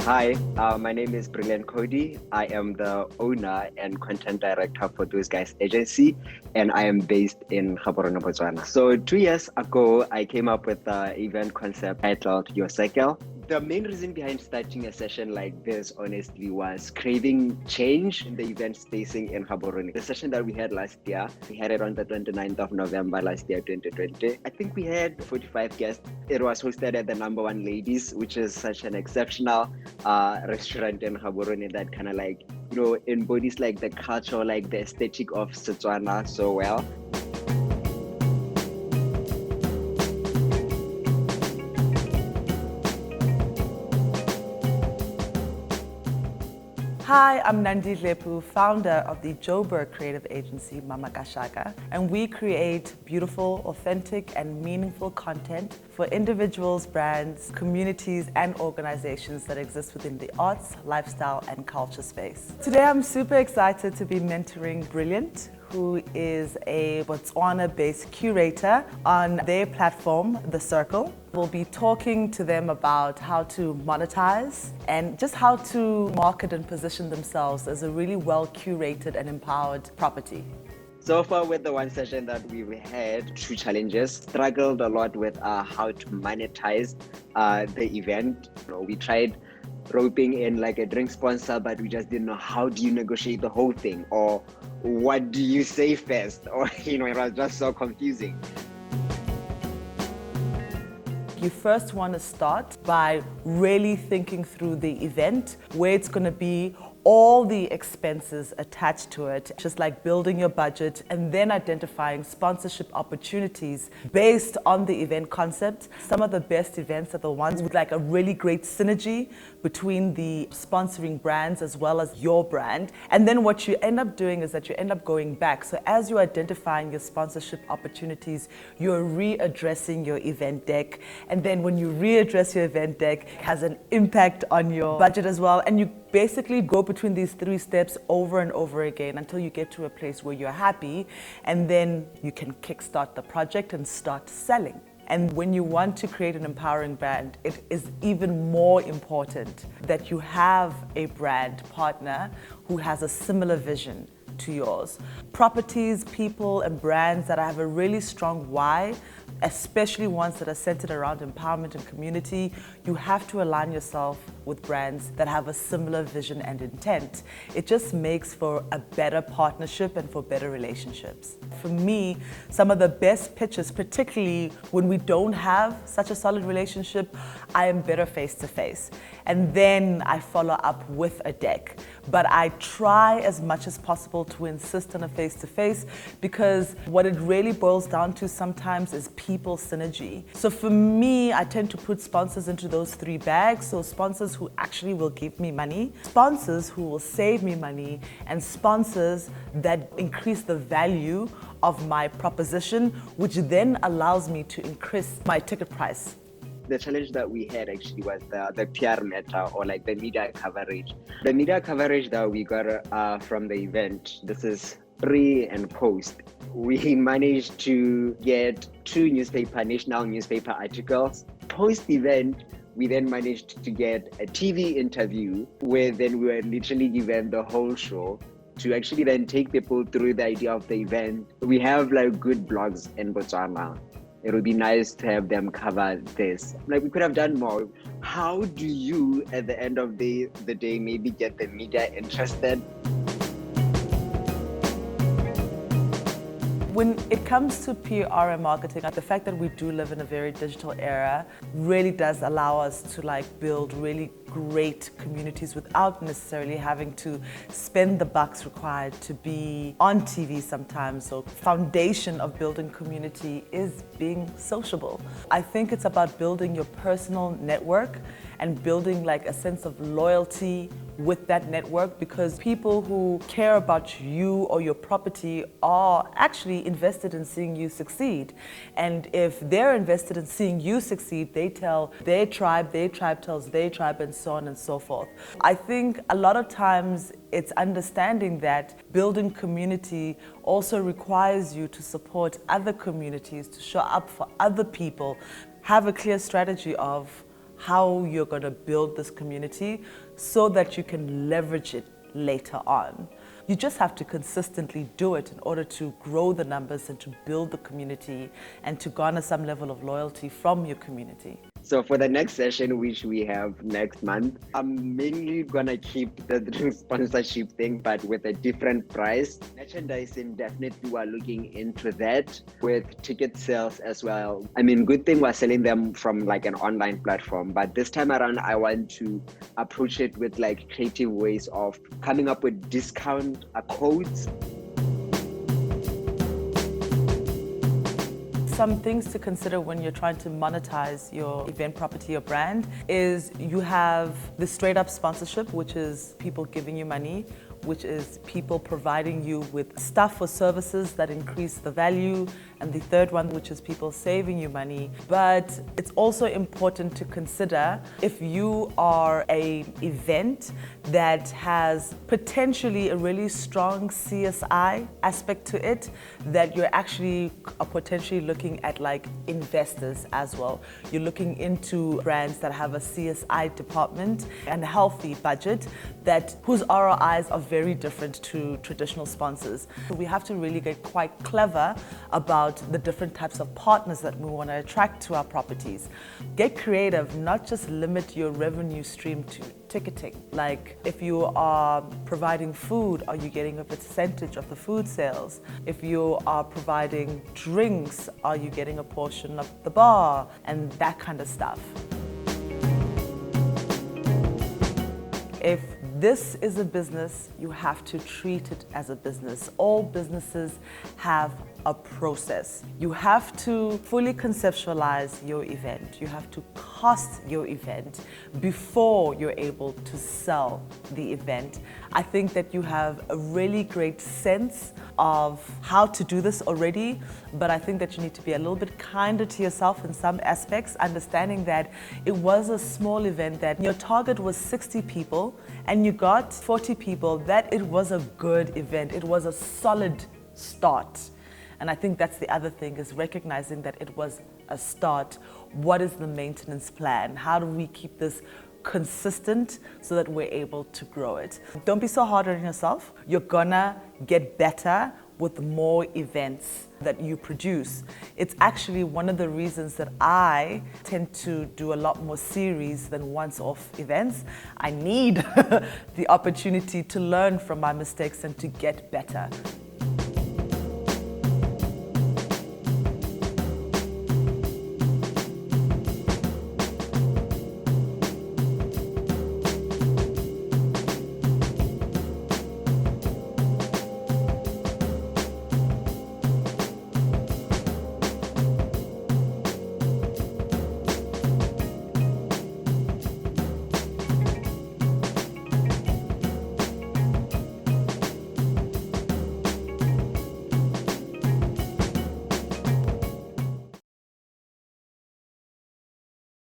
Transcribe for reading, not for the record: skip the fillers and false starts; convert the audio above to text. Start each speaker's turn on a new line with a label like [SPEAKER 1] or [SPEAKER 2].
[SPEAKER 1] Hi, my name is Brilliant Kodie. I am the owner and content director for Those Guys Agency, and I am based in Gaborone, So 2 years ago, I came up with the event concept titled Your Cycle. The main reason behind starting a session like this, honestly, was craving change in the event spacing in Gaborone. The session that we had last year, we had it on the 29th of November last year, 2020. I think we had 45 guests. It was hosted at the Number One Ladies, which is such an exceptional restaurant in Gaborone that kind of like, embodies like the culture, like the aesthetic of Setswana so well.
[SPEAKER 2] Hi, I'm Nandi Dlepu, founder of the Joburg creative agency Mamakashaka, and we create beautiful, authentic, and meaningful content for individuals, brands, communities, and organizations that exist within the arts, lifestyle, and culture space. Today, I'm super excited to be mentoring Brilliant, who is a Botswana-based curator on their platform, The Circle. We'll be talking to them about how to monetize and just how to market and position themselves as a really well-curated and empowered property.
[SPEAKER 1] So far with the one session that we've had, 2 challenges, struggled a lot with how to monetize the event. We tried roping in like a drink sponsor, but we just didn't know how do you negotiate the whole thing, or what do you say first, or it was just so confusing.
[SPEAKER 2] You first want to start by really thinking through the event, where it's going to be, all the expenses attached to it, just like building your budget and then identifying sponsorship opportunities based on the event concept. Some of the best events are the ones with like a really great synergy between the sponsoring brands as well as your brand. And then what you end up doing is that you end up going back. So as you're identifying your sponsorship opportunities, you're readdressing your event deck. And then when you readdress your event deck, it has an impact on your budget as well. And you basically go between these 3 steps over and over again until you get to a place where you're happy, and then you can kickstart the project and start selling. And when you want to create an empowering brand, it is even more important that you have a brand partner who has a similar vision to yours. Properties, people, and brands that have a really strong why, especially ones that are centered around empowerment and community, you have to align yourself with brands that have a similar vision and intent. It just makes for a better partnership and for better relationships. For me, some of the best pitches, particularly when we don't have such a solid relationship, I am better face to face. And then I follow up with a deck. But I try as much as possible to insist on a face to face, because what it really boils down to sometimes is people synergy. So for me, I tend to put sponsors into those 3 bags. So sponsors who actually will give me money, sponsors who will save me money, and sponsors that increase the value of my proposition, which then allows me to increase my ticket price.
[SPEAKER 1] The challenge that we had actually was the PR meta, or like the media coverage. The media coverage that we got from the event, this is pre and post. We managed to get 2 national newspaper articles. Post-event, we then managed to get a TV interview where then we were literally given the whole show to actually then take people through the idea of the event. We have like good blogs in Botswana. It would be nice to have them cover this. Like, we could have done more. How do you, at the end of the day, maybe get the media interested?
[SPEAKER 2] When it comes to PR and marketing, the fact that we do live in a very digital era really does allow us to like build really great communities without necessarily having to spend the bucks required to be on TV sometimes. So foundation of building community is being sociable. I think it's about building your personal network and building like a sense of loyalty with that network, because people who care about you or your property are actually invested in seeing you succeed. And if they're invested in seeing you succeed, they tell their tribe tells their tribe, and so on and so forth. I think a lot of times it's understanding that building community also requires you to support other communities, to show up for other people, have a clear strategy of how you're going to build this community so that you can leverage it later on. You just have to consistently do it in order to grow the numbers and to build the community and to garner some level of loyalty from your community.
[SPEAKER 1] So for the next session, which we have next month, I'm mainly gonna keep the drink sponsorship thing, but with a different price. Merchandising, definitely we're looking into that with ticket sales as well. I mean, good thing we're selling them from like an online platform, but this time around, I want to approach it with like creative ways of coming up with discount codes.
[SPEAKER 2] Some things to consider when you're trying to monetize your event property or brand is you have the straight up sponsorship, which is people giving you money, which is people providing you with stuff or services that increase the value, and the third one, which is people saving you money. But it's also important to consider if you are an event that has potentially a really strong CSI aspect to it, that you're actually potentially looking at like investors as well. You're looking into brands that have a CSI department and a healthy budget that whose ROIs are very different to traditional sponsors. So we have to really get quite clever about the different types of partners that we want to attract to our properties. Get creative, not just limit your revenue stream to ticketing. Like if you are providing food, are you getting a percentage of the food sales? If you are providing drinks, are you getting a portion of the bar? And that kind of stuff. If this is a business, you have to treat it as a business. All businesses have a process. You have to fully conceptualize your event. You have to cost your event before you're able to sell the event. I think that you have a really great sense of how to do this already, but I think that you need to be a little bit kinder to yourself in some aspects, understanding that it was a small event, that your target was 60 people and you got 40 people, that it was a good event. It was a solid start. And I think that's the other thing, is recognizing that it was a start. What is the maintenance plan? How do we keep this consistent so that we're able to grow it? Don't be so hard on yourself. You're gonna get better with more events that you produce. It's actually one of the reasons that I tend to do a lot more series than once-off events. I need the opportunity to learn from my mistakes and to get better.